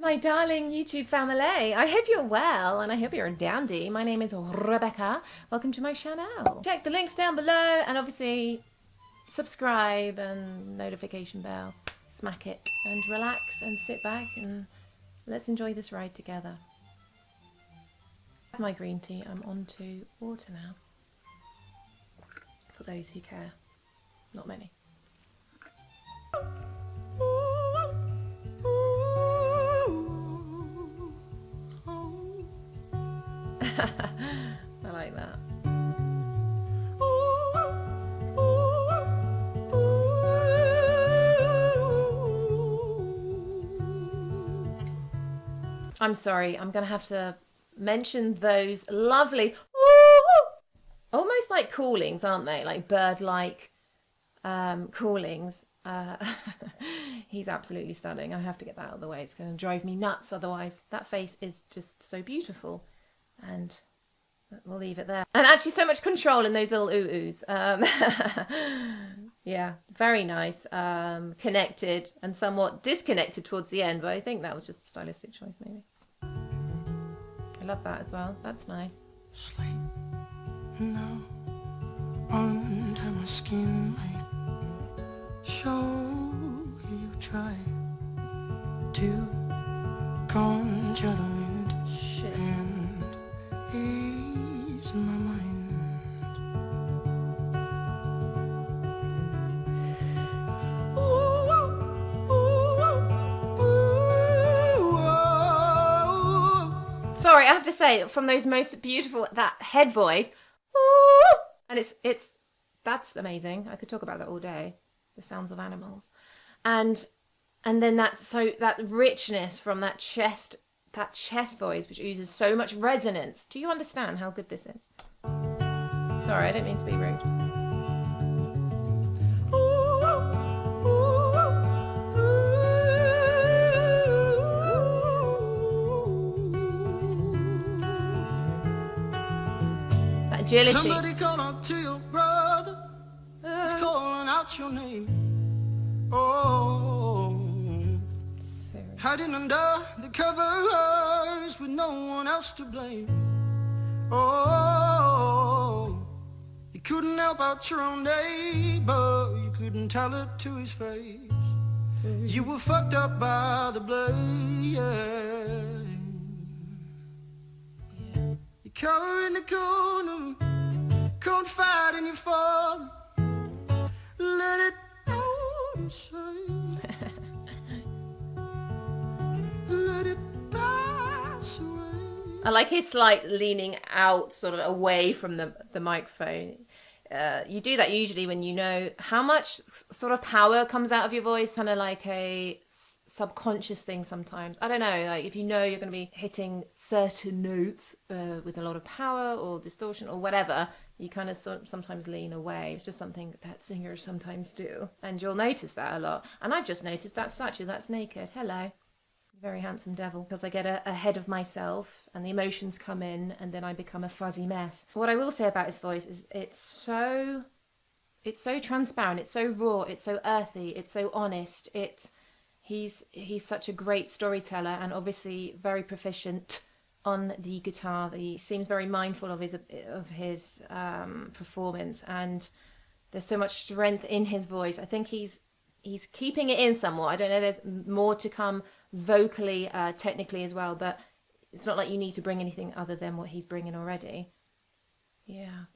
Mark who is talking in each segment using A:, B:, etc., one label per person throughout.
A: My darling YouTube family, I hope you're well and I hope you're a dandy. My name is Rebecca. Welcome to my channel. Check the links down below and obviously subscribe and notification bell. Smack it and relax and sit back and let's enjoy this ride together. My green tea, I'm on to water now. For those who care. Not many. I like that. I'm sorry, I'm gonna have to mention those lovely, almost like callings, aren't they? Like bird-like callings. He's absolutely stunning. I have to get that out of the way. It's going to drive me nuts otherwise. That face is just so beautiful. And we'll leave it there. And actually so much control in those little ooh-oohs. Yeah, very nice. Connected and somewhat disconnected towards the end, but I think that was just a stylistic choice maybe. I love that as well. That's nice.
B: Sleep now under my skin, mate. Show you try to conjure the wind and ease my mind.
A: Sorry, I have to say, from those most beautiful, that head voice, and that's amazing. I could talk about that all day. The sounds of animals, and then that richness from that chest voice, which uses so much resonance. Do you understand how good this is? Sorry, I didn't mean to be rude. That agility.
B: Somebody call out to your brother. He's calling out your name. Oh, hiding under the covers with no one else to blame. Oh, you couldn't help out your own neighbor. You couldn't tell it to his face. You were fucked up by the blame. You cower in the corner, confide in your father. Let it out inside. Let it pass away.
A: I like his slight leaning out, sort of away from the microphone. You do that usually when you know how much sort of power comes out of your voice, kind of like a subconscious thing sometimes. I don't know, like if you know you're going to be hitting certain notes with a lot of power or distortion or whatever, you kind of sometimes lean away. It's just something that singers sometimes do. And you'll notice that a lot. And I've just noticed that statue that's naked. Hello. Very handsome devil. Because I get ahead of myself and the emotions come in and then I become a fuzzy mess. What I will say about his voice is it's so transparent. It's so raw. It's so earthy. It's so honest. He's such a great storyteller and obviously very proficient on the guitar. He seems very mindful of his performance, and there's so much strength in his voice. I think he's keeping it in somewhat. I don't know, there's more to come vocally, technically as well, but it's not like you need to bring anything other than what he's bringing already. Yeah.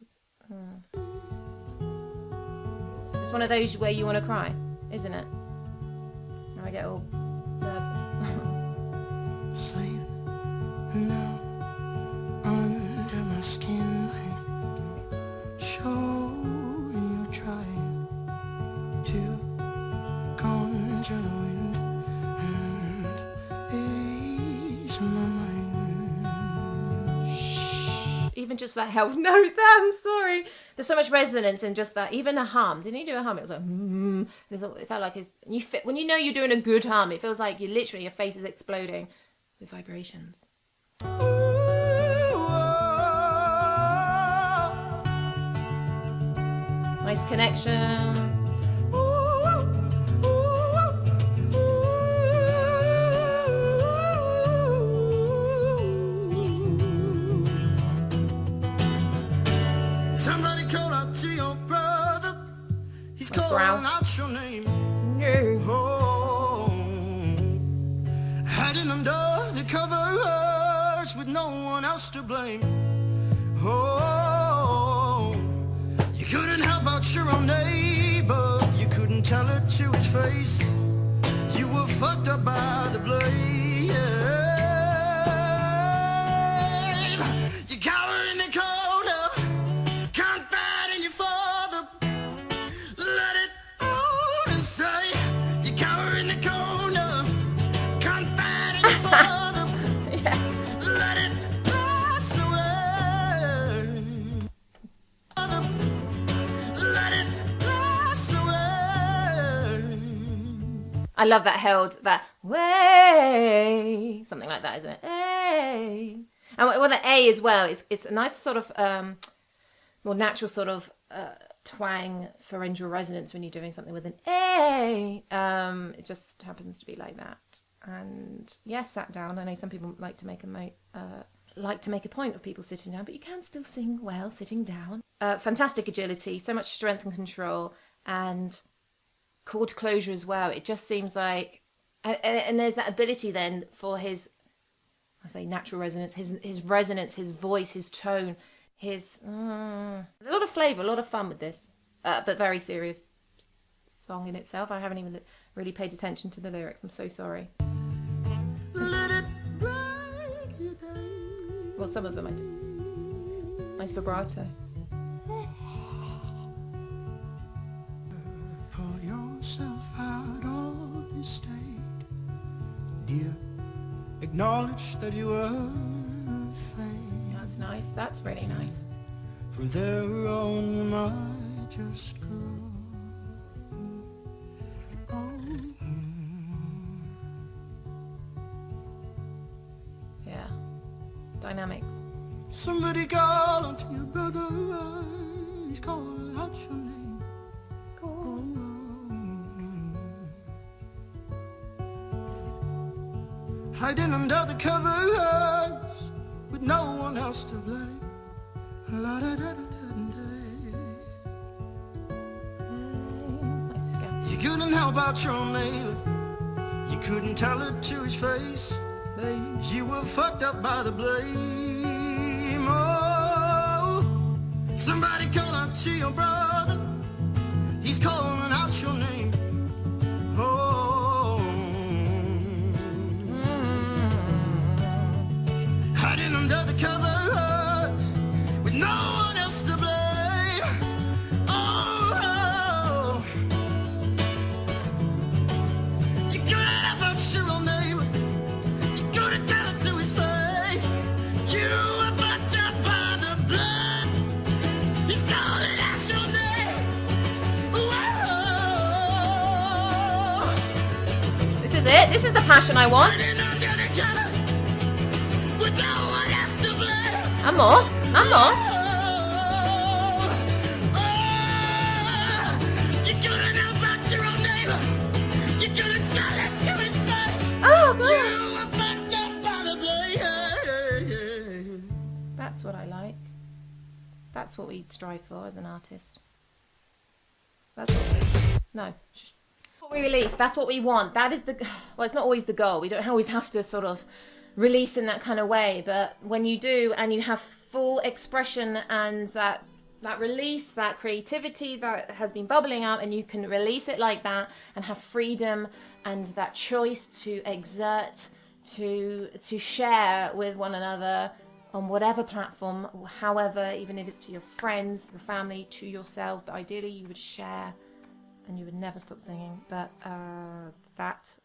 A: It's one of those where you want to cry, isn't it? I get all nervous.
B: Sleep now under my skin. Show you try to conjure the wind and ease my mind.
A: Even just that held note there, I'm sorry. There's so much resonance in just that. Even a hum. Didn't he do a hum? It was like, it felt like when you know you're doing a good hum, it feels like your face is exploding with vibrations. Nice connection.
B: hiding under the covers with no one else to blame. Oh, you couldn't help out your own neighbor, you couldn't tell it to his face. You were fucked up by the blame. You cower in the corner, confide in your father. Let it out and say, you cower in the corner, confide in your father.
A: Yeah.
B: Let it pass away. Let it pass away.
A: I love that held, that way, something like that, isn't it? Hey. And well, the A as well, it's a nice sort of more natural sort of twang pharyngeal resonance when you're doing something with an A. It just happens to be like that. And yes, sat down. I know some people like to make a point of people sitting down, but you can still sing well sitting down. Fantastic agility, so much strength and control, and chord closure as well. It just seems like, and there's that ability then for his, I say natural resonance, his resonance, his voice, his tone, his a lot of flavour, a lot of fun with this, but very serious song in itself. I haven't even really paid attention to the lyrics. I'm so sorry.
B: Let it break you down.
A: Well, some of them I do. Nice vibrato.
B: Pull yourself out of this state, dear. Acknowledge that you are fake.
A: That's nice. That's really nice.
B: From there on, you might just grow.
A: Yeah. Dynamics.
B: Somebody call unto your brother. He's calling out your name. Hiding under the covers with no one else to blame.
A: Nice scale.
B: You couldn't help out your own neighbor, you couldn't tell it to his face. You were fucked up by the blame. Oh, somebody call out to your brother, he's calling out your name. Oh, hiding under the covers with no one else to blame. Oh, you couldn't help out your own neighbor, you couldn't tell it to his face. You were fucked up by the blood, he's calling out your name. Whoa.
A: This is it. This is the passion I want.
B: Hiding under the covers with no one else to blame.
A: And more. And more.
B: You couldn't help out your own neighbor, you couldn't tell it to his face.
A: Oh,
B: You
A: good.
B: were fucked up by the blame.
A: That's what I like. That's what we strive for as an artist. That's what we... No. What we release, that's what we want. That is the... Well, it's not always the goal. We don't always have to sort of release in that kind of way. But when you do and you have full expression and that release, that creativity that has been bubbling up, and you can release it like that and have freedom and that choice to exert, to share with one another on whatever platform, however, even if it's to your friends, your family, to yourself, but ideally you would share and you would never stop singing. But that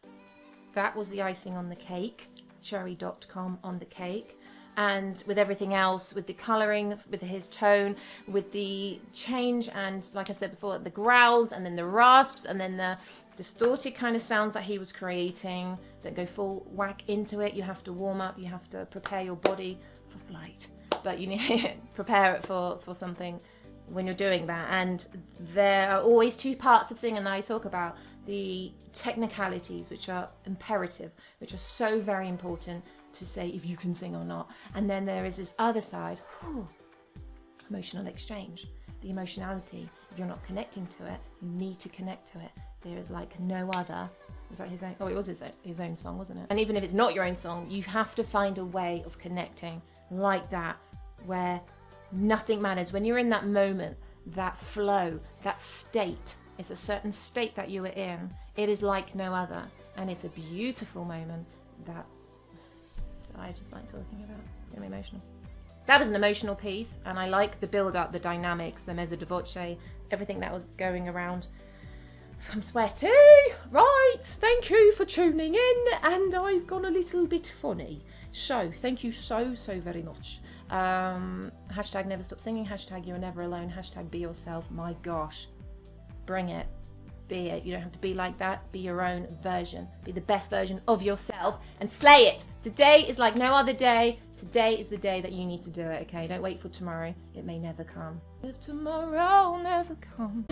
A: was the icing on the cake, cherry.com on the cake. And with everything else, with the colouring, with his tone, with the change, and like I said before, the growls and then the rasps and then the distorted kind of sounds that he was creating that go full whack into it. You have to warm up, you have to prepare your body for flight, but you need to prepare it for something when you're doing that. And there are always two parts of singing that I talk about: the technicalities, which are imperative, which are so very important to say if you can sing or not, and then there is this other side, emotional exchange, the emotionality. If you're not connecting to it, you need to connect to it. There is like no other Is that his own? Oh, it was his own song, wasn't it? And even if it's not your own song, you have to find a way of connecting like that, where nothing matters. When you're in that moment, that flow, that state, it's a certain state that you are in. It is like no other. And it's a beautiful moment that I just like talking about. It's going to be emotional. That was an emotional piece, and I like the build-up, the dynamics, the mezzo di voce, everything that was going around. I'm sweaty. Right, thank you for tuning in, and I've gone a little bit funny. So, thank you so very much. Hashtag never stop singing, hashtag you're never alone, hashtag be yourself. My gosh, bring it. Be it. You don't have to be like that. Be your own version. Be the best version of yourself and slay it. Today is like no other day. Today is the day that you need to do it, okay? Don't wait for tomorrow. It may never come. If tomorrow never comes.